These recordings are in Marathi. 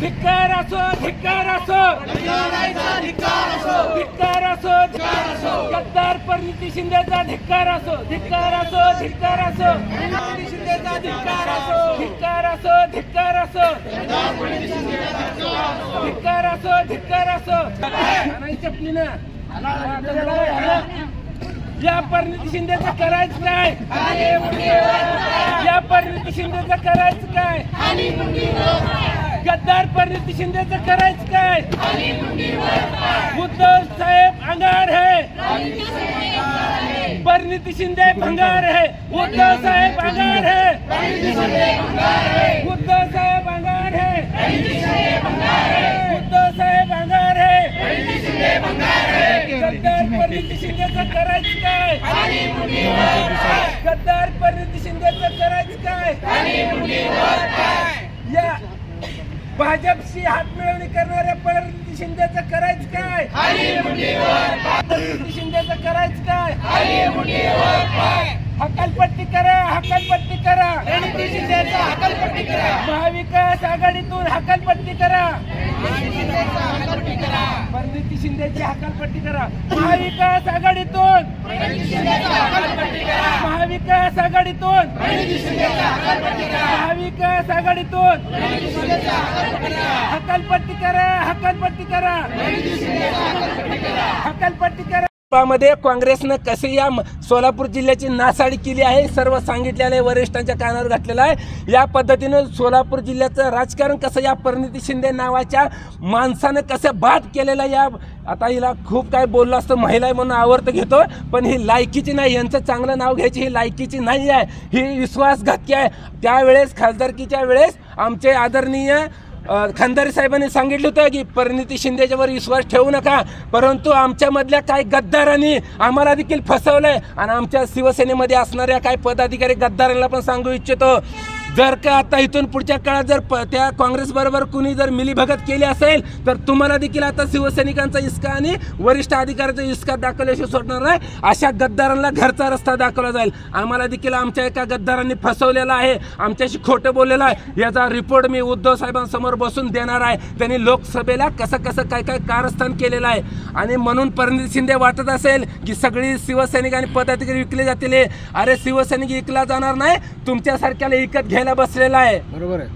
धिक्कार असो, धिक्कार असो, धिक्कार असो, गद्दार परिणिती शिंदेचा धिक्कार असो, धिक्कार असो, धिक्कार असो, शिंदेचा धिक्कार असो, धिक्कार असो, धिक्कार असो, धिक्कार असो, धिक्कार असो. नाही चपलीनं या परिणिती शिंदेचं करायचं काय? या परिणिती शिंदेचं करायचं काय? गद्दार परिणिती शिंदेचं करायचं काय? उद्धव साहेब अंगार है, परिणिती शिंदे भंगार है, उद्धव साहेब अंगार है, उद्धव साहेब अंगार है, उद्धव साहेब अंगार है, गद्दार परिणिती शिंदेचं करायचं काय? गद्दार परिणिती शिंदेचं करायचं काय? या भाजपशी हात मिळवणी करणाऱ्या परिणिती शिंदेचं करायचं काय? परिणिती शिंदेचं करायचं काय? हकालपट्टी करा, हकालपट्टी करा, परिणिती शिंदेचा हकालपट्टी करा, महाविकास आघाडीतून हकालपट्टी करा, परिणिती शिंदेची हकालपट्टी करा, महाविकास आघाडीतून, महाविकास आघाडीतून, महाविकास आघाडीतून हकालपट्टी करा, हकालपट्टी करा, हकालपट्टी करा. मध्ये काँग्रेसनं कसे या सोलापूर जिल्ह्याची नासाडी केली आहे सर्व सांगितलेलं आहे, वरिष्ठांच्या कानावर घातलेलं आहे. या पद्धतीनं सोलापूर जिल्ह्याचं राजकारण कसं या परिणिती शिंदे नावाच्या माणसानं कसं बाद केलेलं. या आता हिला खूप काय बोललं असतं, महिला आहे म्हणून आवर्त घेतो, पण ही लायकीची नाही, यांचं चांगलं नाव घ्यायची ही लायकीची नाही आहे, ही विश्वासघातकी आहे. त्यावेळेस खासदारकीच्या वेळेस आमचे आदरणीय खंदारे साहेबांनी सांगितलं होतं की परिणिती शिंदेच्यावर विश्वास ठेवू नका, परंतु आमच्यामधल्या काही गद्दारांनी आम्हाला देखील फसवलंय. आणि आमच्या शिवसेनेमध्ये असणाऱ्या काही पदाधिकारी गद्दारांना पण सांगू इच्छितो, जर का आता इथून पुढच्या काळात जर त्या काँग्रेस बरोबर कुणी जर मिलीभगत केली असेल तर तुम्हाला देखील आता शिवसैनिकांचा इसका आणि वरिष्ठ अधिकाऱ्याचा इसका दाखवल्याशिवाय सोडणार नाही. अशा गद्दारांना घरचा रस्ता दाखवला जाईल. आम्हाला देखील आमच्या एका गद्दारांनी फसवलेला आहे, आमच्याशी खोटं बोललेलं आहे, याचा रिपोर्ट मी उद्धव साहेबांसमोर बसून देणार आहे. त्यांनी लोकसभेला कसं कसं काय काय कारस्थान केलेलं आहे. आणि म्हणून परिणिती शिंदे वाटत असेल की सगळी शिवसैनिक आणि पदाधिकारी विकले जातील. अरे शिवसैनिक विकला जाणार नाही, तुमच्यासारख्याला विकत घ्यायला बसलेला आहे. बरोबर आहे.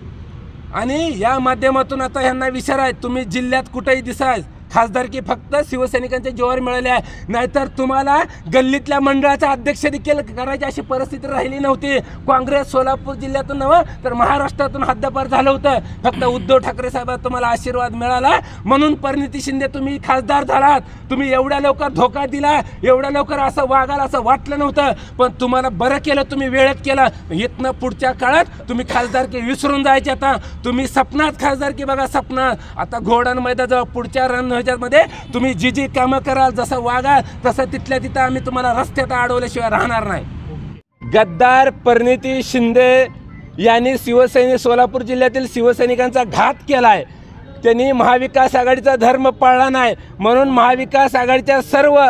आणि या माध्यमातून आता ह्यांना विचार आहे, तुम्ही जिल्ह्यात कुठेही दिसाल खासदारकी फक्त शिवसैनिकांच्या जीवावर मिळाले आहे, नाहीतर तुम्हाला गल्लीतल्या मंडळाचा अध्यक्ष देखील करायची अशी परिस्थिती राहिली नव्हती. काँग्रेस सोलापूर जिल्ह्यातून नव्हे तर महाराष्ट्रातून हद्दपार झालं होतं. फक्त उद्धव ठाकरे साहेब तुम्हाला आशीर्वाद मिळाला म्हणून परिणिती शिंदे तुम्ही खासदार झालात. तुम्ही एवढ्या लवकर धोका दिला, एवढ्या लवकर असं वागाल असं वाटलं नव्हतं, पण तुम्हाला बरं केलं, तुम्ही वेळेत केलं. इथनं पुढच्या काळात तुम्ही खासदारकी विसरून जायचे. आता तुम्ही सपनात खासदारकी बघा, सपनात. आता घोडान मैदानाजवळ पुढच्या मध्ये तुम्ही जी जी कामं कराल, जसं वागाल तसं तिथल्या तिथं आम्ही तुम्हाला रस्त्यात अडवल्याशिवाय राहणार नाही. गद्दार परिणिती शिंदे यांनी सोलापूर जिल्ह्यातील शिवसैनिकांचा घात केलाय. त्यांनी महाविकास आघाडीचा धर्म पाळला नाही, म्हणून महाविकास आघाडीच्या सर्व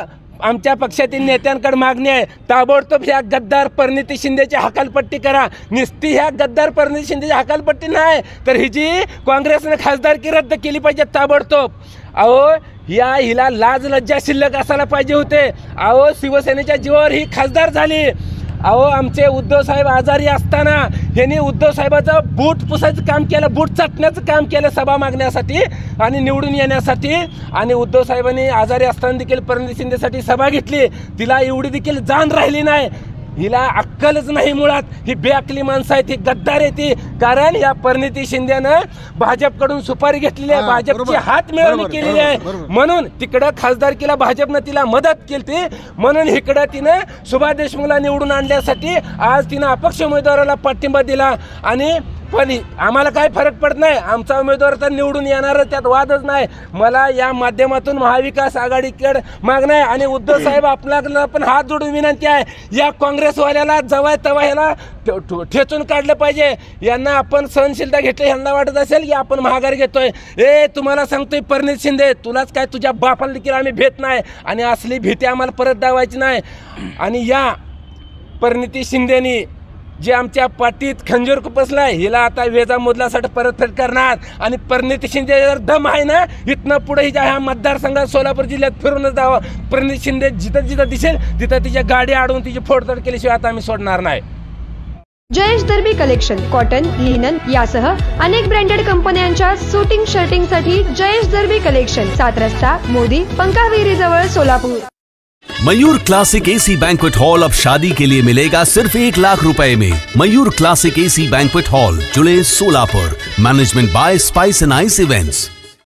आमच्या पक्षातील नेत्यांकडे मागणी आहे, ताबडतोब ह्या गद्दार परिणिती शिंदेची हकालपट्टी करा. नुसती ह्या गद्दार परिणिती शिंदेची हकालपट्टी नाही तर ही जी काँग्रेसने खासदारकी रद्द केली पाहिजे ताबडतोब. अहो हिला लाज लज्जा शिल्लक असायला पाहिजे होते. अहो शिवसेनेच्या जीवावर ही खासदार झाली. अहो आमचे उद्धव साहेब आजारी असताना ह्यांनी उद्धव साहेबाचं बूट पुसायचं काम केलं, बूट चाटण्याचं काम केलं सभा मागण्यासाठी आणि निवडून येण्यासाठी. आणि उद्धव साहेबांनी आजारी असताना देखील परिणिती शिंदेसाठी सभा घेतली. तिला एवढी देखील जाण राहिली नाही, हिला अक्कलच नाही मुळात. ही बेअक्कली माणसं आहे, ती गद्दार आहे ती. कारण या परिणिती शिंदेनं भाजपकडून सुपारी घेतलेली आहे, भाजपची हात मिळवणी केलेली आहे, म्हणून तिकडं खासदारकीला भाजपनं तिला मदत केली. म्हणून इकडं तिनं सुभाष देशमुखला निवडून आणण्यासाठी आज तिनं अपक्ष उमेदवाराला पाठिंबा दिला. आणि पण आम्हाला काय फरक पडत नाही, आमचा उमेदवार तर निवडून येणारच, त्यात वादच नाही. मला या माध्यमातून महाविकास आघाडीकडे मागणं आहे आणि उद्धव साहेब आपल्याला पण हात जोडून विनंती आहे, या काँग्रेसवाल्याला जवळ तवा ह्याला ठेचून काढलं पाहिजे. यांना आपण सहनशीलता घेतली, यांना वाटत असेल की आपण महागारी घेतोय. तुम्हाला सांगतोय परिणिती शिंदे, तुलाच काय तुझ्या बापाला देखील आम्ही भेट नाही आणि असली भीती आम्हाला परत दावायची नाही. आणि या परिणिती शिंदेनी जे आमच्या पाठीत खंजीर खुपसलाय हिला आता वेजा मुदलासाठी परतफेड करणार आणि परिणिती शिंदे जर दम आहे ना इथनं पुढे हिच्या ह्या मतदारसंघात सोलापूर जिल्ह्यात फिरूनच जावं. परिणिती शिंदे जिथं जिथं दिसेल तिथं तिच्या गाडी अडवून तिची फोडतोड केल्याशिवाय आता आम्ही सोडणार नाही. जयेश दर्बी कलेक्शन कॉटन, लिनन यासह अनेक ब्रँडेड कंपन्यांच्या सुटिंग शर्टिंगसाठी जयेश दर्बी कलेक्शन, 7 रस्ता मोदी पंकाविरी जवळ Solapur. Mayur classic AC banquet hall अब शादी के लिए मिलेगा सिर्फ 1 लाख रुपए में. Mayur classic AC banquet hall, July Solapur. Management by spice end ice events.